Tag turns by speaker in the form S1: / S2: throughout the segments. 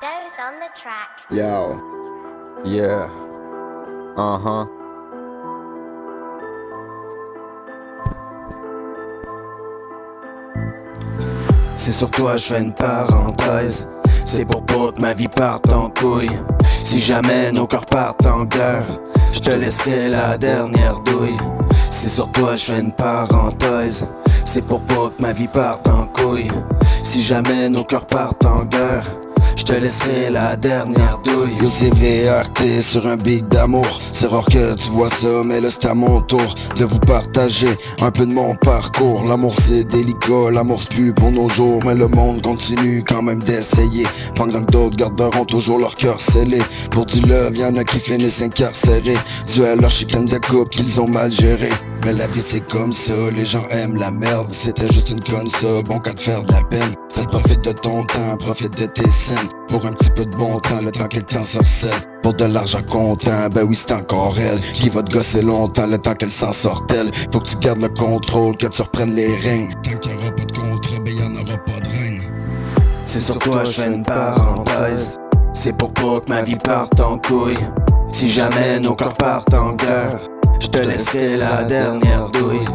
S1: Doze on the track.
S2: Yo, yeah, uh-huh. C'est sur toi je fais une parenthèse. C'est pour pas que ma vie parte en couille. Si jamais nos corps partent en guerre, je te laisserai la dernière douille. C'est sur toi je fais une parenthèse. C'est pour pas que ma vie parte en couille. Si jamais nos cœurs partent en guerre, je te laisserai la dernière douille. Yo c'est VRT sur un beat d'amour. C'est rare que tu vois ça, mais là c'est à mon tour de vous partager un peu de mon parcours. L'amour c'est délicat, l'amour c'est plus pour nos jours, mais le monde continue quand même d'essayer. Pendant que d'autres garderont toujours leur cœur scellé. Pour du love, y'en a qui finissent incarcérés, dû à leur chicane de couple qu'ils ont mal géré. Mais la vie c'est comme ça, les gens aiment la merde. C'était juste une conne ça, bon qu'à te faire de la peine. Ça profite de ton temps, profite de tes scènes. Pour un petit peu de bon temps, le temps qu'elle t'en sorcelle. Pour de l'argent comptant, ben oui c'est encore elle qui va te gosser longtemps, le temps qu'elle s'en sorte elle. Faut que tu gardes le contrôle, que tu reprennes les règnes. Tant qu'il y aura pas de contrat, ben y'en aura pas de règne. C'est sur toi je fais une parenthèse. C'est pour pas que ma vie parte en couille. Si jamais nos corps partent en guerre, je te laisserai la dernière douille.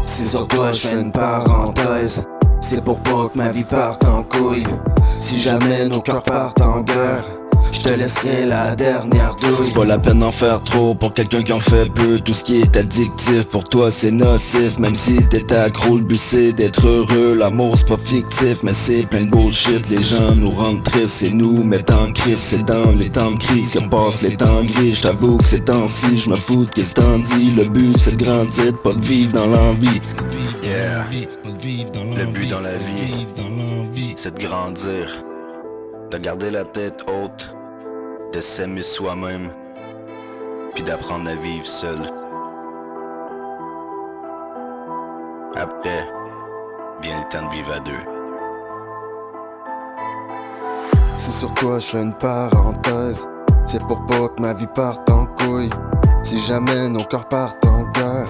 S2: C'est sur toi je fais une parenthèse. C'est pour pas que ma vie parte en couille. Si jamais nos cœurs partent en guerre, je te laisserai la dernière douille. C'est pas la peine d'en faire trop pour quelqu'un qui en fait peu. Tout ce qui est addictif pour toi c'est nocif. Même si t'es accro, le but c'est d'être heureux. L'amour c'est pas fictif mais c'est plein de bullshit. Les gens nous rendent tristes et nous mettent en crise. C'est dans les temps de crise que passent les temps gris. Je t'avoue que ces temps-ci je me fous de qu'est-ce que t'en dis. Le but c'est de grandir, pas de vivre dans l'envie. Yeah. Le but dans la vie c'est de grandir, de garder la tête haute, de s'aimer soi-même, puis d'apprendre à vivre seul. Après, vient le temps de vivre à deux. C'est sur toi je fais une parenthèse. C'est pour pas que ma vie parte en couille. Si jamais nos cœurs partent en guerre,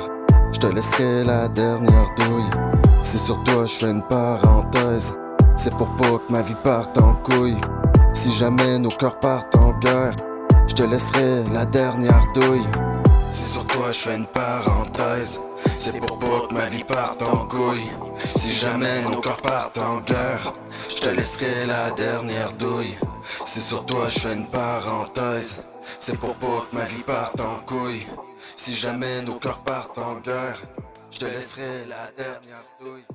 S2: je te laisserai la dernière douille. C'est sur toi je fais une parenthèse. C'est pour pas que ma vie parte en couille. Si jamais nos cœurs partent en guerre, je te laisserai la dernière douille. C'est sur toi je fais une parenthèse. C'est pour pas que ma vie parte en couille. Si jamais nos cœurs partent en guerre, je te laisserai la dernière douille. C'est sur toi je fais une parenthèse. C'est pour pas que ma vie parte en couille. Si jamais nos cœurs partent en guerre, je te laisserai la dernière douille.